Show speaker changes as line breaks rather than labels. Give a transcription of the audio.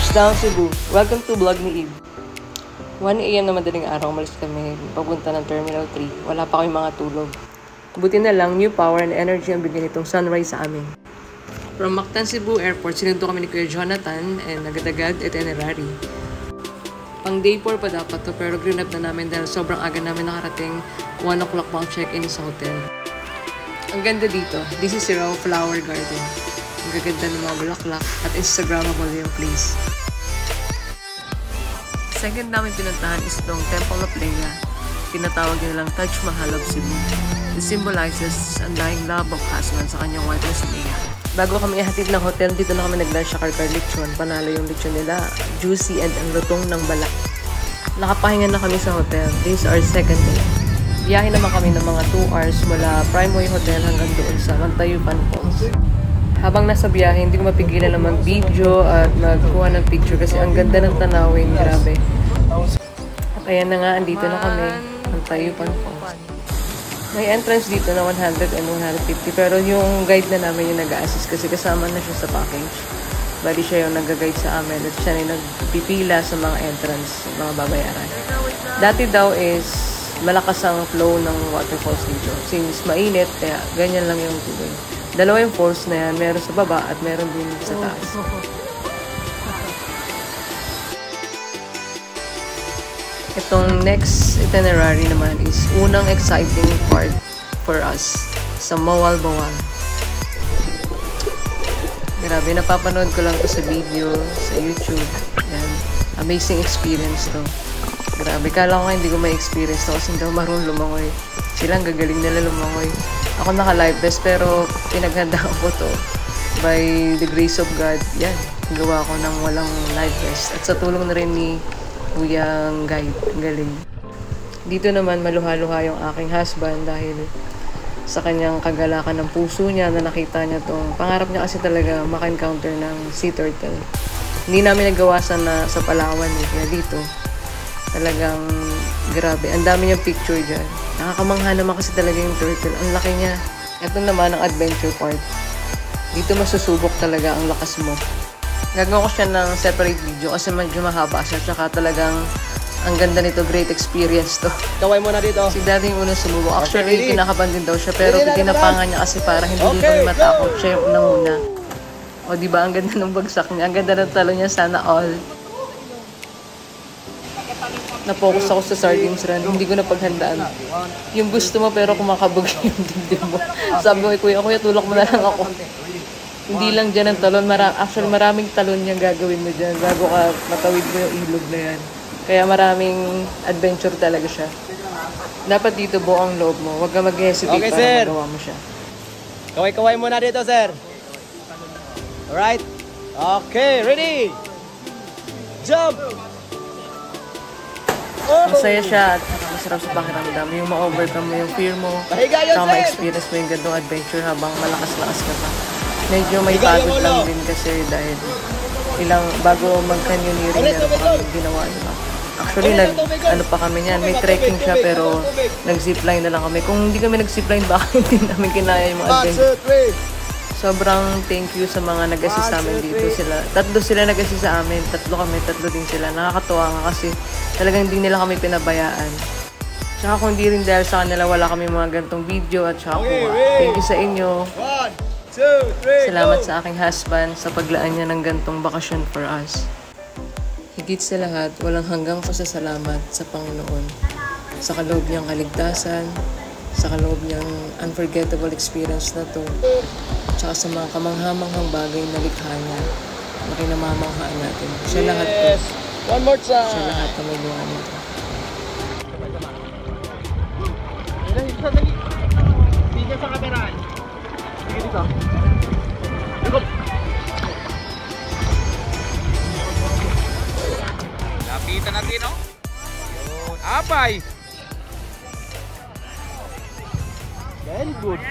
Touchdown Cebu. Welcome to vlog ni Eve. 1 AM na madaling araw, umalis kami papunta ng Terminal 3. Wala pa kami mga tulog. Buti na lang, new power and energy ang bigyan itong sunrise sa amin. From Mactan Cebu Airport, sinundo kami ni Kuya Jonathan and agad-agad itinerary. Pang day 4 pa dapat to, pero green up na namin dahil sobrang aga namin nakarating. 1 o'clock pa ang check-in sa hotel. Ang ganda dito, this is Raw Flower Garden. Ang gaganda ng mga bulaklak at Instagrammable yung place. Second namin pinuntahan is itong Temple of Leia. Tinatawag nilang Taj Mahal of Cebu. It symbolizes ang dying love of husband sa kanyang wife na si Leia. Bago kami ihatid ng hotel, dito na kami nag-lunch sa Karkar Lechon. Panalo yung lechon nila, juicy and ang lutong ng balat. Nakapahinga na kami sa hotel. This is our second day. Biyahe naman kami ng mga 2 hours mula Primeway Hotel hanggang doon sa Mantayupan Falls. Habang nasa biyahe, hindi ko mapigilan na mag-video at magkuha ng picture kasi ang ganda ng tanawin, grabe. At ayan na nga, andito na kami, Mantayupan Falls. May entrance dito na 100 and 150 pero yung guide na namin yung nag-a-assist kasi kasama na siya sa package. Bali siya yung nag-guide sa amin at siya na yung nagpipila sa mga entrance, mga babayaran. Dati daw is malakas ang flow ng waterfalls dito. Since mainit, kaya ganyan lang yung tubig. Dalawa yung falls na yan. Meron sa baba at meron din sa taas. Itong next itinerary naman is unang exciting part for us sa Mawal Bawal. Grabe, napapanood ko lang to sa video, sa YouTube. Yan. Amazing experience to. Grabe, kala ko hindi ko may experience to kasi hindi ako marunong lumangoy. Silang gagaling nila lumangoy. Ako naka-live vest pero pinaghandaan ko to by the grace of God. Yan, gawa ko ng walang live vest. At sa tulong na rin ni Kuyang Guide. Galing. Dito naman maluha-luha yung aking husband dahil sa kanyang kagalakan ng puso niya na nakita niya tong pangarap niya kasi talaga maka-encounter ng sea turtle. Hindi namin nagawa sa Palawan kaya dito talagang grabe. Ang dami niyang picture dyan. Nakakamangha naman kasi talaga yung turtle. Ang laki niya. Ito naman ang adventure part. Dito masusubok talaga ang lakas mo. Gagawa ko siya ng separate video kasi medyo mahaba siya. Tsaka talagang ang ganda nito. Great experience to.
Kaway mo na dito.
Si daddy yung unang sumubok. Actually, kinakaban din daw siya. Pero tinapangan niya kasi para hindi din kami matakot. Siya yung unang-una. O diba, ang ganda ng bagsak niya. Ang ganda ng talo niya. Sana all. Na-focus ako sa sardines run. Hindi ko na paghandaan. Yung gusto mo pero kumakabog yung dibdib mo. Sabi ko, kuya, tulak mo na lang ako. Hindi lang dyan ang talon. Actually, maraming talon yung gagawin mo dyan bago ka matawid mo yung ilog na yan. Kaya maraming adventure talaga siya. Dapat dito buo ang loob mo. Huwag ka mag-hesitate
okay,
para magawa mo siya.
Kaway-kaway muna dito, sir. Alright. Okay, ready? Jump!
Masaya siya at masarap sa pakiramdam. Yung ma-overcome mo yung fear mo. Saka ma-experience mo yung gandong adventure habang malakas-lakas ka pa. Medyo may pagod lang din kasi dahil bago mag-canyoneering na kami ginawa nila. Actually, ano pa kami niyan. May trekking siya pero nag-zipline na lang kami. Kung hindi kami nag-zipline, baka hindi namin kinaya yung mga adventure. Sobrang thank you sa mga nag-assist sa amin dito. Tatlo sila nag-assist sa amin. Tatlo din sila. Nakakatuwa nga kasi talagang hindi nila kami pinabayaan. Tsaka kung hindi rin dahil sa kanila, wala kami mga gantong video at tsaka thank you sa inyo.
1, 2, 3,
salamat sa aking husband sa paglaan niya ng gantong bakasyon for us. Higit sa lahat, walang hanggang pasasalamat sa Panginoon. Sa kaloob niyang kaligtasan, sa kaloob niyang unforgettable experience na to, tsaka sa mga kamanghamanghang bagay na likha niya na kinamamanghaan natin. Siya lahat to.
One more time.
Siya lahat na may luha nito.
Sige sa kameraan. Sige dito. Lapitan natin, no? Apay! Very good.